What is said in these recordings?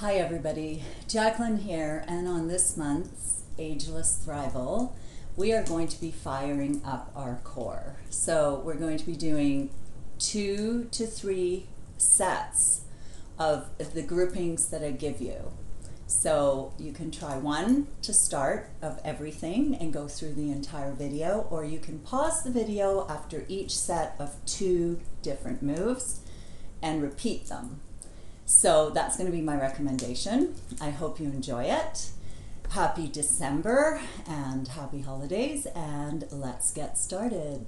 Hi everybody, Jacqueline here, and on this month's AgelessThrival, we are going to be firing up our core. So we're going to be doing 2 to 3 sets of the groupings that I give you. So you can try one to start of everything and go through the entire video, or you can pause the video after each set of 2 different moves and repeat them. So that's going to be my recommendation. I hope you enjoy it. Happy December and happy holidays, and let's get started.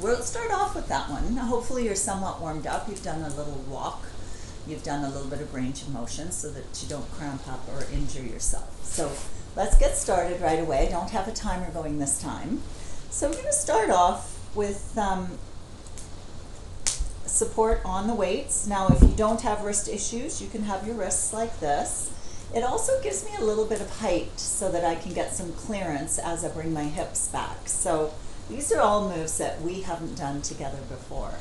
We'll start off with that one. Hopefully you're somewhat warmed up. You've done a little walk. You've done a little bit of range of motion so that you don't cramp up or injure yourself. So let's get started right away. I don't have a timer going this time. So we're going to start off with support on the weights. Now if you don't have wrist issues, you can have your wrists like this. It also gives me a little bit of height so that I can get some clearance as I bring my hips back. So these are all moves that we haven't done together before,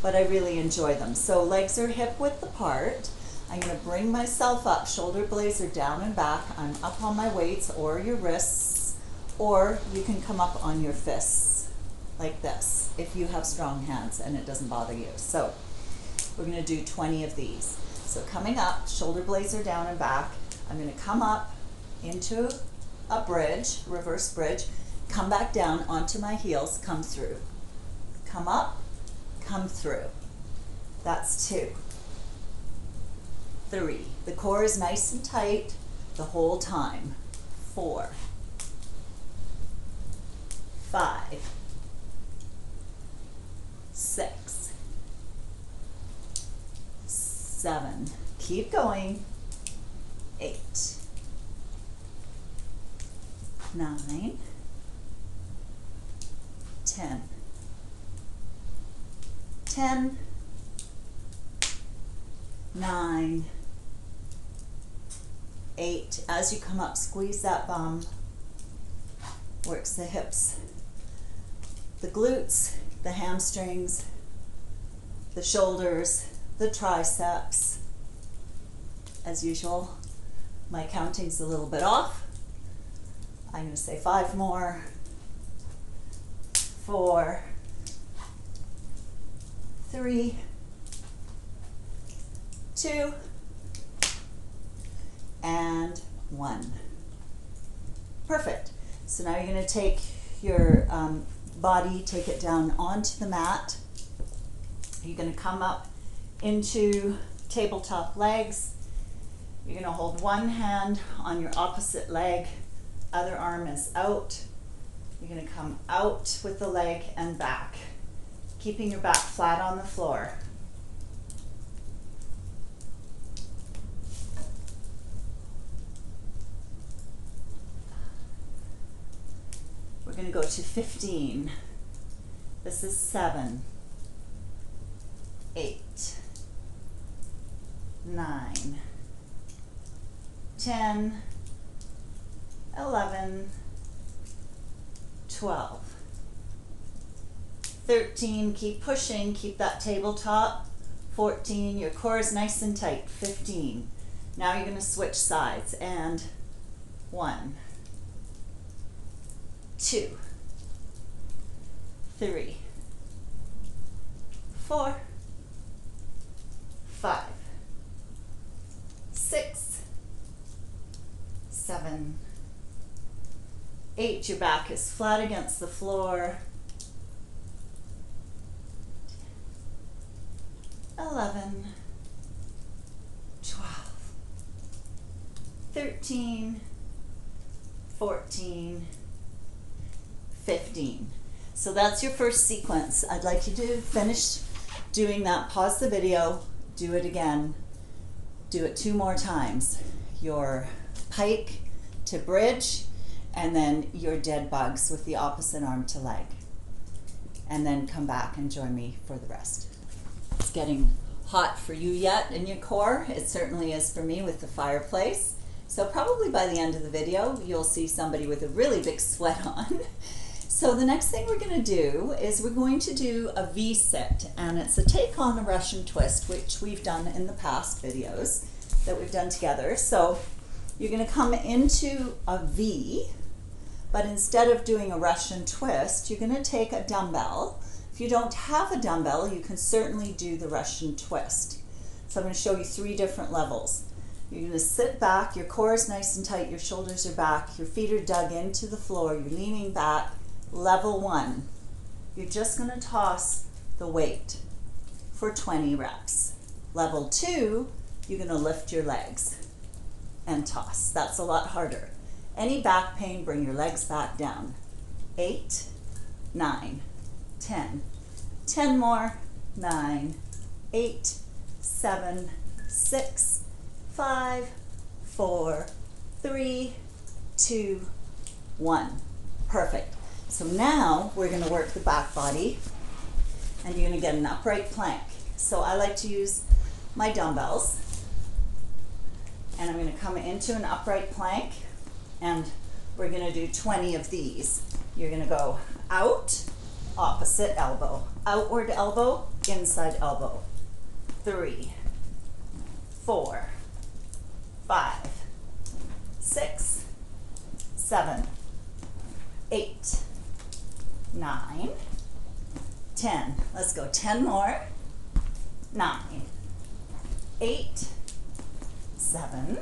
but I really enjoy them. So legs are hip width apart. I'm going to bring myself up, shoulder blades are down and back. I'm up on my weights or your wrists, or you can come up on your fists like this if you have strong hands and it doesn't bother you. So we're going to do 20 of these. So coming up, shoulder blades are down and back. I'm going to come up into a bridge, reverse bridge, come back down onto my heels, come through. Come up, come through. That's 2. 3. The core is nice and tight the whole time. 4. 5. 6. 7. Keep going. 8. 9. 10. 10. 9. 8. As you come up, squeeze that bum. Works the hips, the glutes, the hamstrings, the shoulders, the triceps. As usual, my counting's a little bit off. I'm going to say 5 more. 4, 3, 2, and 1. Perfect. So now you're going to take your body, take it down onto the mat. You're going to come up into tabletop legs. You're going to hold one hand on your opposite leg, other arm is out. You're going to come out with the leg and back, keeping your back flat on the floor. We're going to go to 15. This is 7, 8, 9, 10, 11, 12, 13, keep pushing, keep that tabletop. 14, your core is nice and tight. 15. Now you're going to switch sides, and 1, 2, 3, 4, 5, 6, 7, 8. Your back is flat against the floor. 11, 12, 13, 14, 15. So that's your first sequence. I'd like you to finish doing that. Pause the video, do it again. Do it 2 more times. Your pike to bridge, and then your dead bugs with the opposite arm to leg. And then come back and join me for the rest. It's getting hot for you yet in your core. It certainly is for me with the fireplace. So probably by the end of the video, you'll see somebody with a really big sweat on. So the next thing we're going to do is we're going to do a V-sit, and it's a take on a Russian twist, which we've done in the past videos that we've done together. So you're going to come into a V, but instead of doing a Russian twist, you're going to take a dumbbell. If you don't have a dumbbell, you can certainly do the Russian twist. So I'm going to show you 3 different levels. You're going to sit back, your core is nice and tight, your shoulders are back, your feet are dug into the floor, you're leaning back. Level 1, you're just going to toss the weight for 20 reps. Level 2, you're going to lift your legs and toss. That's a lot harder. Any back pain, bring your legs back down. 8, 9, 10. 10 more. 9, 8, 7, 6, 5, 4, 3, 2, 1. Perfect. So now we're going to work the back body, and you're going to get an upright plank. So I like to use my dumbbells, and I'm going to come into an upright plank, and we're going to do 20 of these. You're going to go out, opposite elbow, outward elbow, inside elbow. 3, 4, 5, 6, 7, 8, 9, 10. Let's go 10 more. 9, 8, 7,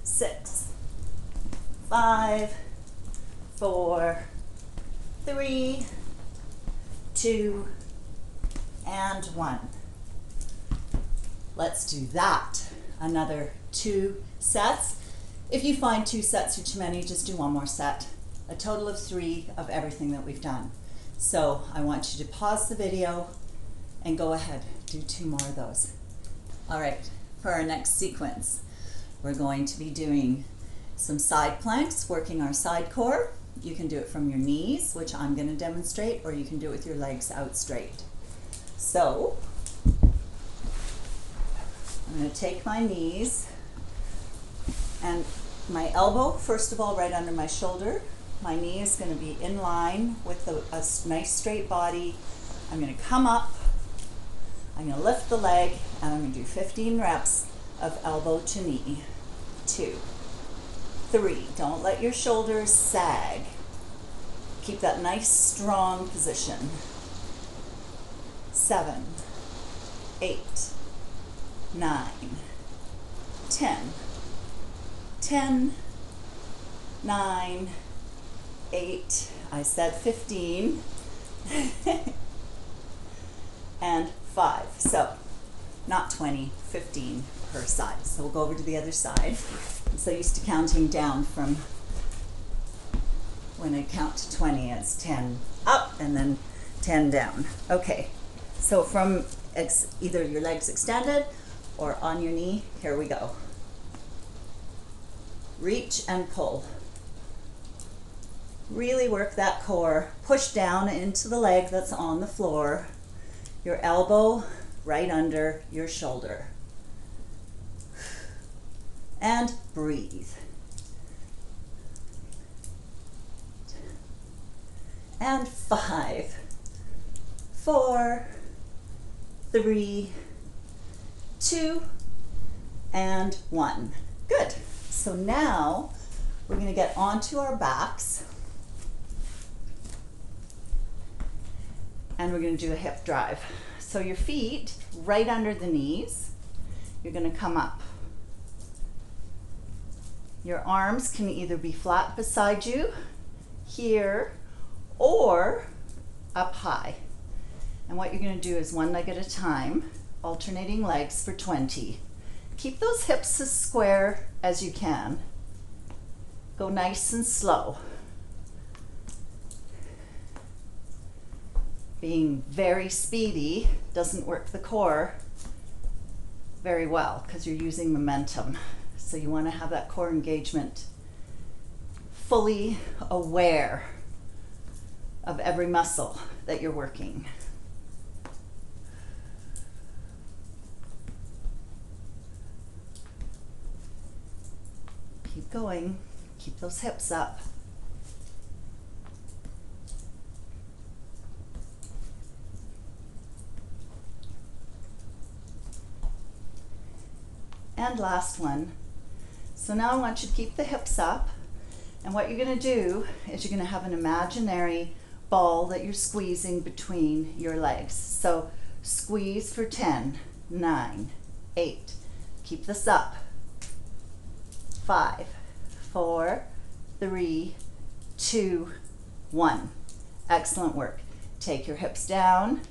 6, 5, 4, 3, 2, and 1. Let's do that. Another 2 sets. If you find 2 sets are too many, just do 1 more set. A total of 3 of everything that we've done. So I want you to pause the video and go ahead, do 2 more of those. All right, for our next sequence, we're going to be doing some side planks, working our side core. You can do it from your knees, which I'm going to demonstrate, or you can do it with your legs out straight. So I'm going to take my knees and my elbow, first of all, right under my shoulder. My knee is going to be in line with a nice straight body. I'm going to come up, I'm going to lift the leg, and I'm going to do 15 reps of elbow to knee. 2, 3, don't let your shoulders sag. Keep that nice strong position. 7, 8, 9, 10, 10, 9, 8, I said 15, and 5. So not 20, 15 per side. So we'll go over to the other side. I'm so used to counting down from when I count to 20, it's 10 up and then 10 down. Okay, so from either your legs extended or on your knee, here we go. Reach and pull. Really work that core. Push down into the leg that's on the floor. Your elbow right under your shoulder. And breathe. And 5, 4, 3, 2, and 1. Good. So now we're going to get onto our backs, and we're going to do a hip drive. So your feet right under the knees, you're going to come up. Your arms can either be flat beside you, here, or up high. And what you're going to do is 1 leg at a time, alternating legs for 20. Keep those hips as square as you can. Go nice and slow. Being very speedy doesn't work the core very well because you're using momentum. So you want to have that core engagement fully aware of every muscle that you're working. Keep going. Keep those hips up. And last one. So now I want you to keep the hips up. And what you're going to do is you're going to have an imaginary ball that you're squeezing between your legs. So squeeze for 10, 9, 8. Keep this up. 5, 4, 3, 2, 1. Excellent work. Take your hips down,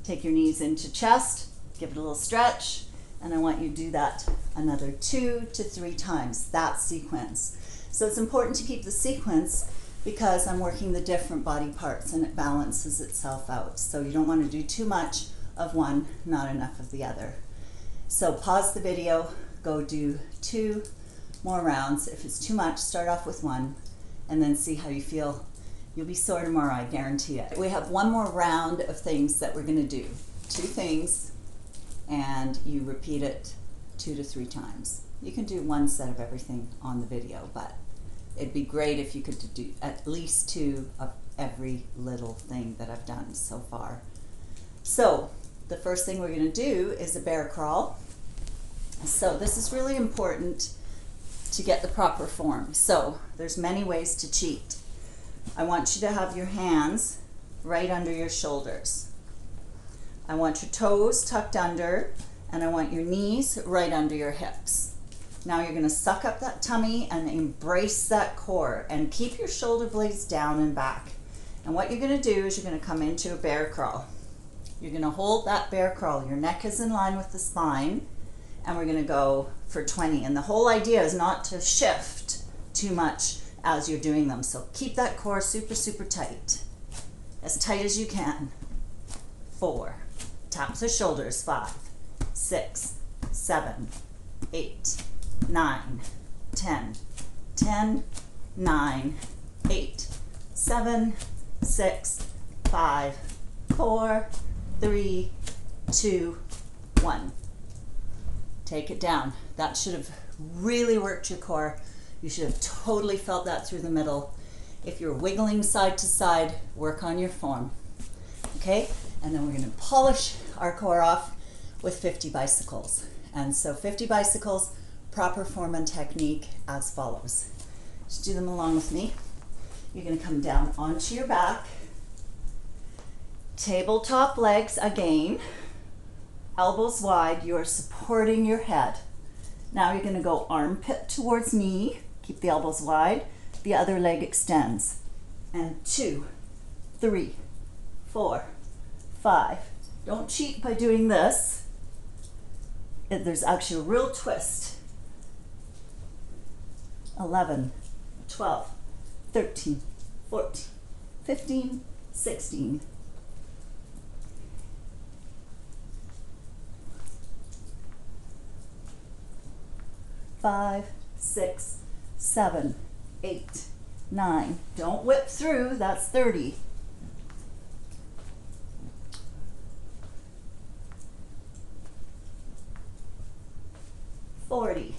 take your knees into chest, give it a little stretch, and I want you to do that another 2 to 3 times, that sequence. So it's important to keep the sequence because I'm working the different body parts and it balances itself out. So you don't want to do too much of one, not enough of the other. So pause the video, go do 2 more rounds. If it's too much, start off with 1 and then see how you feel. You'll be sore tomorrow, I guarantee it. We have 1 more round of things that we're going to do. 2 things, and you repeat it 2 to 3 times. You can do 1 set of everything on the video, but it'd be great if you could do at least 2 of every little thing that I've done so far. So the first thing we're going to do is a bear crawl. So this is really important to get the proper form. So there's many ways to cheat. I want you to have your hands right under your shoulders. I want your toes tucked under, and I want your knees right under your hips. Now you're going to suck up that tummy and embrace that core and keep your shoulder blades down and back. And what you're going to do is you're going to come into a bear crawl. You're going to hold that bear crawl. Your neck is in line with the spine, and we're going to go for 20. And the whole idea is not to shift too much as you're doing them. So keep that core super, super tight as you can. 4, tap the shoulders. 5, 6, 7, 8, 9, 10, 10, 9, 8, 7, 6, 5, 4, 3, 2, 1. Take it down. That should have really worked your core. You should have totally felt that through the middle. If you're wiggling side to side, work on your form. Okay? And then we're going to polish our core off with 50 bicycles. And so 50 bicycles, proper form and technique as follows. Just do them along with me. You're going to come down onto your back. Tabletop legs again. Elbows wide. You're supporting your head. Now you're going to go armpit towards knee. Keep the elbows wide. The other leg extends. And 2, 3, 4, 5. Don't cheat by doing this. There's actually a real twist. 11, 12, 13, 14, 15, 16. 5, 6, 7, 8, 9. Don't whip through, that's 30. 40.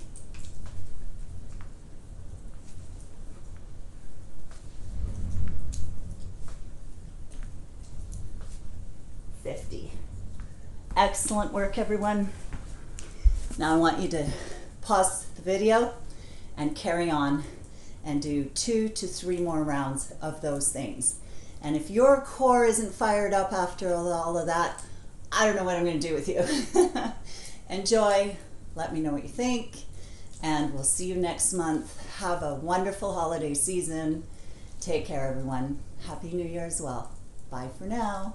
50. Excellent work, everyone. Now I want you to pause the video and carry on and do 2 to 3 more rounds of those things. And if your core isn't fired up after all of that, I don't know what I'm going to do with you. Enjoy. Let me know what you think. And we'll see you next month. Have a wonderful holiday season. Take care, everyone. Happy New Year as well. Bye for now.